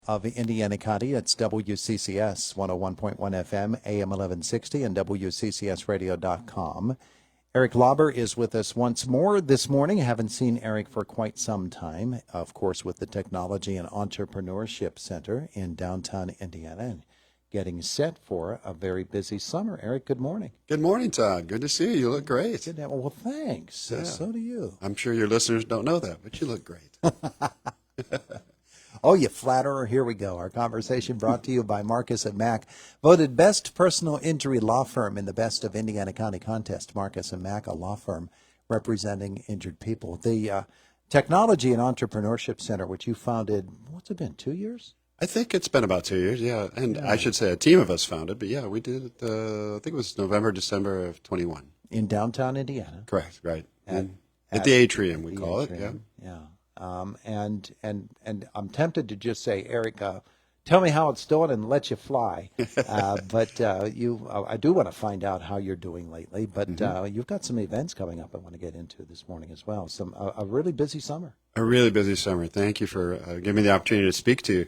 of Indiana County. It's WCCS 101.1 FM, AM 1160, and WCCSradio.com. Erick Lauber is with us once more this morning. I haven't seen Erick for quite some time, of course, with the Technology and Entrepreneurship Center in downtown Indiana, and getting set for a very busy summer. Erick, good morning. Good morning, Todd. Good to see you. You look great. Good. Well, thanks. Yeah. So do you. I'm sure your listeners don't know that, but you look great. Oh, you flatterer. Here we go. Our conversation brought to you by Marcus & Mack, voted best personal injury law firm in the Best of Indiana County contest. Marcus & Mack, a law firm representing injured people. The Technology and Entrepreneurship Center, which you founded, what's it been, 2 years? I think it's been about 2 years, yeah. And I should say a team of us founded, but yeah, we did it, I think it was November, December of 21. In downtown Indiana. Correct, right. At the Atrium, we call it, yeah. Yeah. And I'm tempted to just say, Erick, tell me how it's doing and let you fly. But I do want to find out how you're doing lately. But you've got some events coming up I want to get into this morning as well. A really busy summer. A really busy summer. Thank you for giving me the opportunity to speak to you.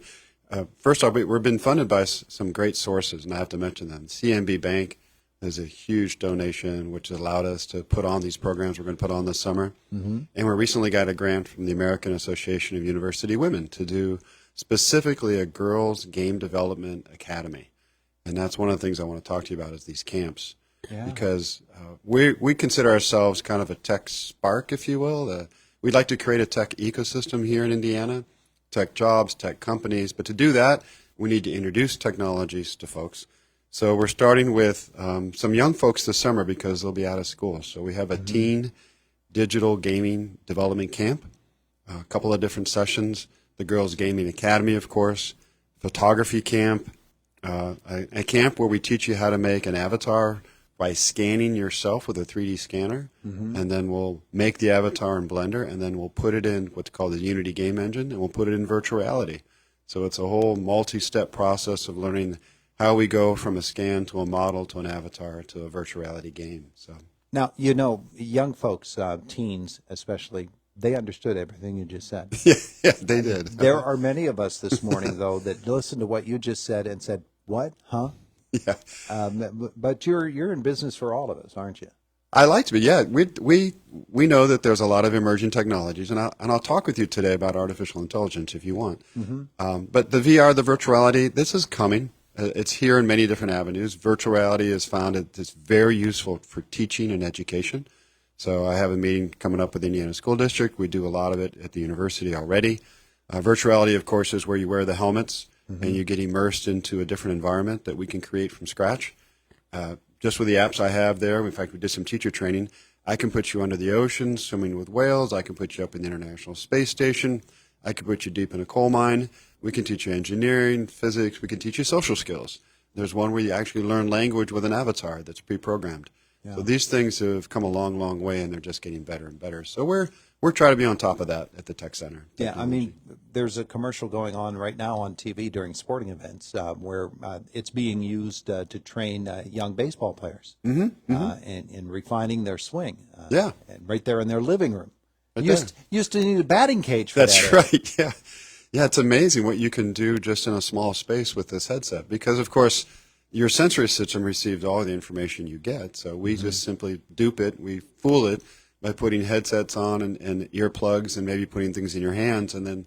First off, we've been funded by some great sources, and I have to mention them. CMB Bank is a huge donation, which allowed us to put on these programs we're going to put on this summer. And we recently got a grant from the American Association of University Women to do specifically a girls' game development academy. And that's one of the things I want to talk to you about is these camps. Yeah. Because we consider ourselves kind of a tech spark, if you will. We'd like to create a tech ecosystem here in Indiana, tech jobs, tech companies. But to do that, we need to introduce technologies to folks. So we're starting with some young folks this summer because they'll be out of school. So we have a teen digital gaming development camp, a couple of different sessions, the Girls Gaming Academy, of course, photography camp, a camp where we teach you how to make an avatar by scanning yourself with a 3D scanner, and then we'll make the avatar in Blender, and then we'll put it in what's called the Unity game engine, and we'll put it in virtual reality. So it's a whole multi-step process of learning how we go from a scan to a model to an avatar to a virtual reality game. So now, young folks, teens especially, they understood everything you just said. Yeah, they did. There are many of us this morning, though, that listened to what you just said and said, "What? Huh?" Yeah. But you're in business for all of us, aren't you? I like to be. Yeah, we know that there's a lot of emerging technologies, and I'll talk with you today about artificial intelligence if you want. But the VR, the virtual reality, this is coming. It's here in many different avenues. Virtual reality is found it's very useful for teaching and education. So I have a meeting coming up with the Indiana School District. We do a lot of it at the university already. Virtual reality, of course, is where you wear the helmets and you get immersed into a different environment that we can create from scratch. Just with the apps I have there, in fact, we did some teacher training. I can put you under the ocean, swimming with whales. I can put you up in the International Space Station. I can put you deep in a coal mine. We can teach you engineering, physics. We can teach you social skills. There's one where you actually learn language with an avatar that's pre-programmed. Yeah. So these things have come a long, long way, and they're just getting better and better. So we're trying to be on top of that at the Tech Center. Yeah, I mean, there's a commercial going on right now on TV during sporting events where it's being used to train young baseball players in refining their swing. Yeah. And right there in their living room. Used to need a batting cage for that. That's right, yeah. Yeah, it's amazing what you can do just in a small space with this headset because, of course, your sensory system receives all the information you get. So we just simply dupe it. We fool it by putting headsets on and earplugs and maybe putting things in your hands, and then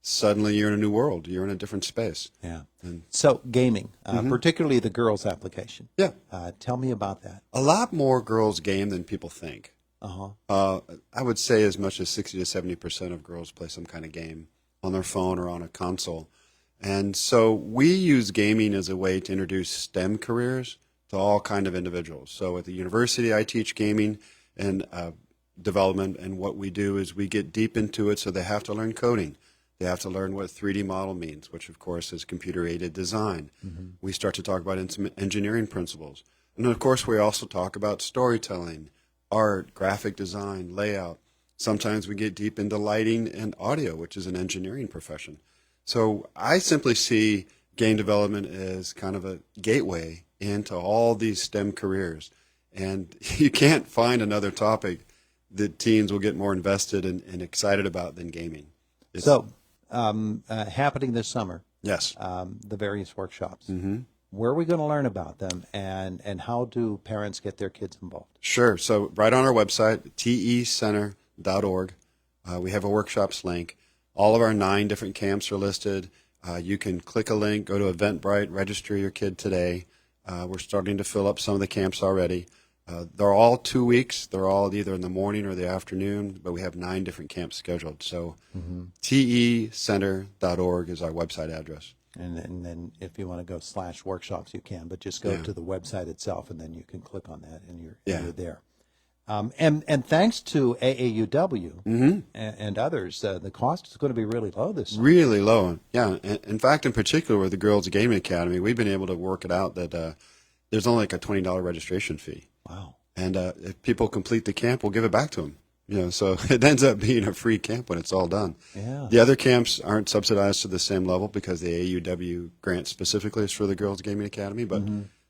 suddenly you're in a new world. You're in a different space. Yeah. So gaming, particularly the girls' application. Yeah. Tell me about that. A lot more girls game than people think. I would say as much as 60 to 70% of girls play some kind of game on their phone or on a console. And so we use gaming as a way to introduce STEM careers to all kind of individuals. So at the university, I teach gaming and development, and what we do is we get deep into it, so they have to learn coding. They have to learn what 3D model means, which, of course, is computer-aided design. We start to talk about engineering principles. And, of course, we also talk about storytelling, art, graphic design, layout. Sometimes we get deep into lighting and audio, which is an engineering profession. So I simply see game development as kind of a gateway into all these STEM careers. And you can't find another topic that teens will get more invested and excited about than gaming. So happening this summer Yes. the various workshops. Where are we going to learn about them, and how do parents get their kids involved? Sure. So right on our website, tecenter.org, we have a workshops link. All of our 9 different camps are listed. You can click a link, go to Eventbrite, register your kid today. We're starting to fill up some of the camps already. They're all 2 weeks. They're all either in the morning or the afternoon, but we have 9 different camps scheduled. So tecenter.org is our website address. And then if you want to go /workshops, you can, but just go to the website itself, and then you can click on that, and you're there. And thanks to AAUW and others, the cost is going to be really low this summer. Really low. Yeah. In fact, in particular with the Girls Gaming Academy, we've been able to work it out that there's only like a $20 registration fee. Wow. And if people complete the camp, we'll give it back to them. So it ends up being a free camp when it's all done. Yeah. The other camps aren't subsidized to the same level because the AAUW grant specifically is for the Girls Gaming Academy. But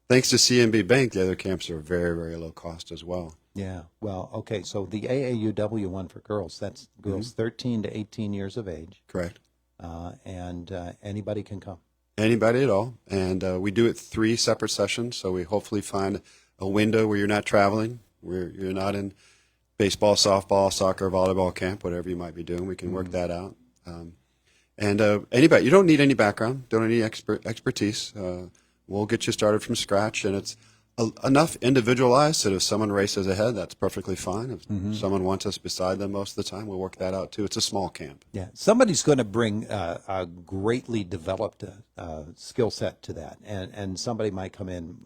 thanks to CMB Bank, the other camps are very, very low cost as well. Yeah. Well, okay. So the AAUW one for girls, that's girls 13 to 18 years of age. Correct. And anybody can come. Anybody at all. And we do it 3 separate sessions. So we hopefully find a window where you're not traveling, where you're not in baseball, softball, soccer, volleyball camp, whatever you might be doing. We can work that out. And anybody, you don't need any background, don't need any expertise. We'll get you started from scratch, and it's enough individualized that if someone races ahead, that's perfectly fine. If someone wants us beside them most of the time, we'll work that out too. It's a small camp. Yeah, somebody's going to bring a greatly developed skill set to that, and somebody might come in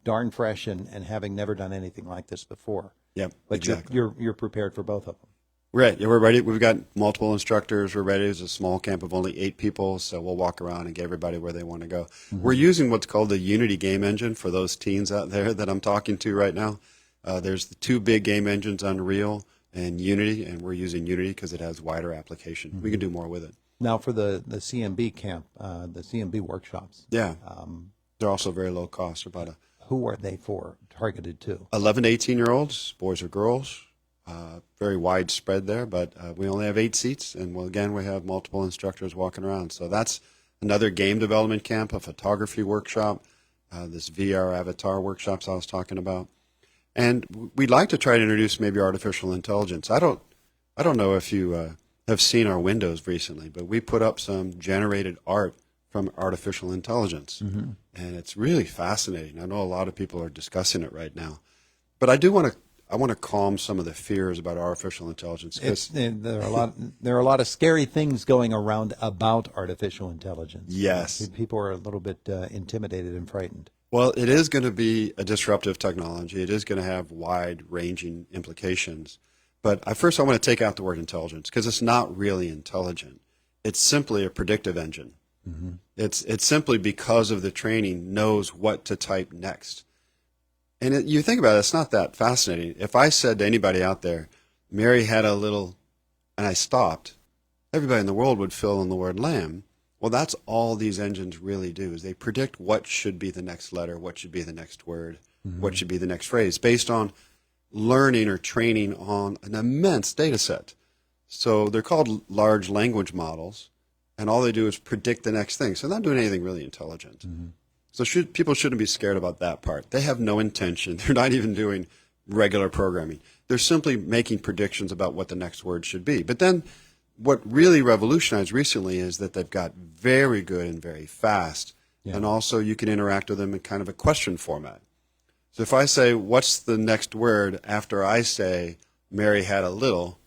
darn fresh and having never done anything like this before. Yep, but exactly. You're prepared for both of them. Right. Yeah, we're ready. We've got multiple instructors. We're ready. It's a small camp of only 8 people, so we'll walk around and get everybody where they want to go. We're using what's called the Unity game engine for those teens out there that I'm talking to right now. There's the 2 big game engines, Unreal and Unity, and we're using Unity because it has wider application. We can do more with it. Now for the CMB camp, the CMB workshops. Yeah. They're also very low cost. Who are they targeted to? 11 to 18-year-olds, boys or girls. Very widespread there, but we only have 8 seats, and again, we have multiple instructors walking around. So that's another game development camp, a photography workshop, this VR avatar workshops I was talking about. And we'd like to try to introduce maybe artificial intelligence. I don't know if you have seen our windows recently, but we put up some generated art from artificial intelligence. And it's really fascinating. I know a lot of people are discussing it right now. But I want to calm some of the fears about artificial intelligence. There are a lot of scary things going around about artificial intelligence. Yes. People are a little bit intimidated and frightened. Well, it is going to be a disruptive technology. It is going to have wide-ranging implications. But first I want to take out the word intelligence because it's not really intelligent. It's simply a predictive engine. It's simply because of the training knows what to type next. And you think about it, it's not that fascinating. If I said to anybody out there, Mary had a little, and I stopped, everybody in the world would fill in the word lamb. Well, that's all these engines really do, is they predict what should be the next letter, what should be the next word, what should be the next phrase, based on learning or training on an immense data set. So they're called large language models, and all they do is predict the next thing. So they're not doing anything really intelligent. So people shouldn't be scared about that part. They have no intention. They're not even doing regular programming. They're simply making predictions about what the next word should be. But then what really revolutionized recently is that they've got very good and very fast. Yeah. And also you can interact with them in kind of a question format. So if I say, what's the next word after I say, Mary had a little,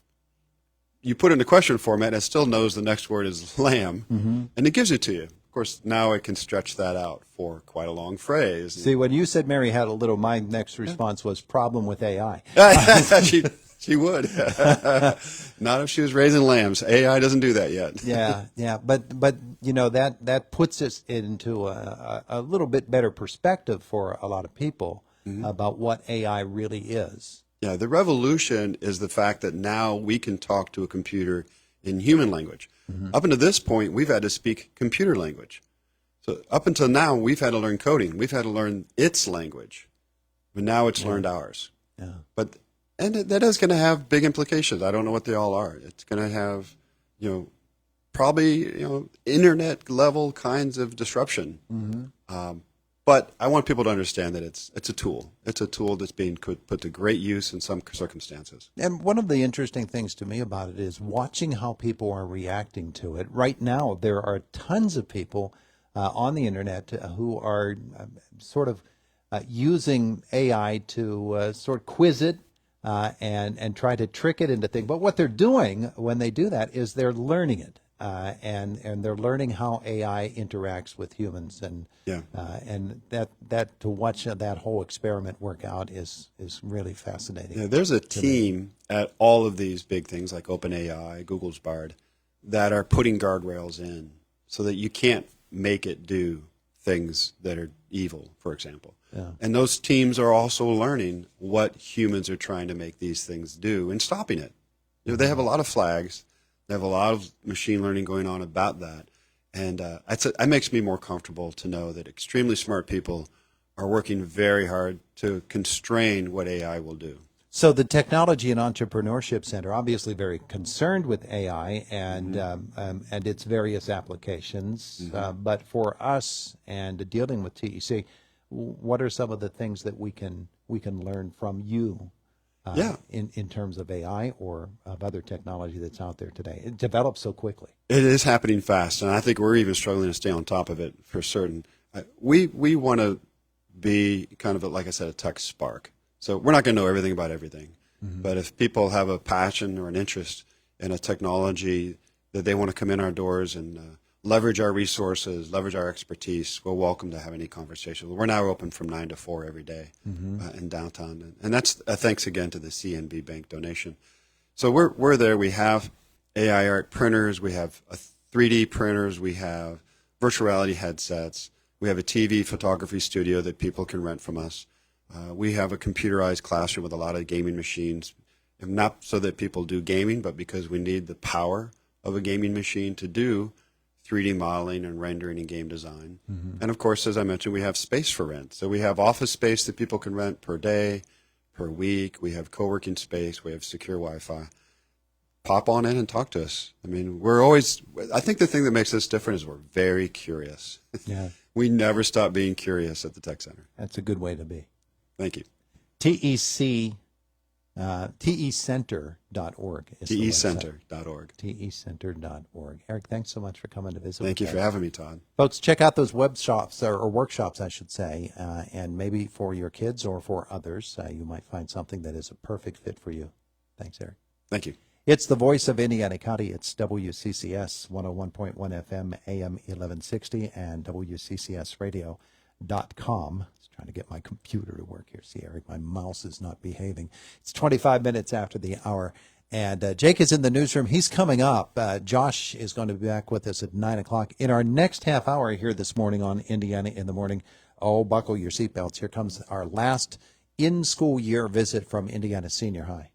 you put it in the question format and it still knows the next word is lamb, and it gives it to you. Of course, now it can stretch that out for quite a long phrase. See, when you said Mary had a little, my next response was problem with AI. She would. Not if she was raising lambs. AI doesn't do that yet. Yeah. But you know, that puts us into a little bit better perspective for a lot of people about what AI really is. Yeah, the revolution is the fact that now we can talk to a computer in human language. Up until this point, we've had to speak computer language. So up until now, we've had to learn coding. We've had to learn its language. But now it's learned ours. Yeah. And that is going to have big implications. I don't know what they all are. It's going to have, probably internet level kinds of disruption. But I want people to understand that it's a tool. It's a tool that's being put to great use in some circumstances. And one of the interesting things to me about it is watching how people are reacting to it. Right now, there are tons of people on the internet who are sort of using AI to sort of quiz it and try to trick it into things. But what they're doing when they do that is they're learning it. And they're learning how AI interacts with humans, and that to watch that whole experiment work out is really fascinating. Yeah, there's a team at all of these big things like OpenAI, Google's Bard, that are putting guardrails in so that you can't make it do things that are evil, for example. Yeah. And those teams are also learning what humans are trying to make these things do and stopping it. They have a lot of flags. They have a lot of machine learning going on about that. And it makes me more comfortable to know that extremely smart people are working very hard to constrain what AI will do. So the Technology and Entrepreneurship Center, obviously very concerned with AI and its various applications. But for us and dealing with TEC, what are some of the things that we can learn from you? In terms of AI or of other technology that's out there today. It develops so quickly. It is happening fast, and I think we're even struggling to stay on top of it for certain. We want to be kind of, like I said, a tech spark. So we're not going to know everything about everything. But if people have a passion or an interest in a technology that they want to come in our doors and leverage our resources, leverage our expertise, we're welcome to have any conversation. We're now open from 9 to 4 every day in downtown. And that's thanks again to the CNB Bank donation. So we're there. We have AI art printers. We have 3D printers. We have virtual reality headsets. We have a TV photography studio that people can rent from us. We have a computerized classroom with a lot of gaming machines, not so that people do gaming, but because we need the power of a gaming machine to do 3D modeling and rendering and game design. And of course, as I mentioned, we have space for rent. So we have office space that people can rent per day, per week. We have co-working space. We have secure Wi-Fi. Pop on in and talk to us. I mean, I think the thing that makes us different is we're very curious. Yeah. We never stop being curious at the Tech Center. That's a good way to be. Thank you. TEcenter.org. TEcenter.org. TEcenter.org. Eric, thanks so much for coming to visit. Thank you for having me, Todd. Folks, check out those web shops or workshops, I should say, and maybe for your kids or for others, you might find something that is a perfect fit for you. Thanks, Eric. Thank you. It's the voice of Indiana County. It's WCCS 101.1 FM, AM 1160, and WCCSradio.com. Trying to get my computer to work here. See, Eric, my mouse is not behaving. It's 25 minutes after the hour, and Jake is in the newsroom. He's coming up. Josh is going to be back with us at 9 o'clock. In our next half hour here this morning on Indiana in the Morning, buckle your seatbelts. Here comes our last in-school year visit from Indiana Senior High.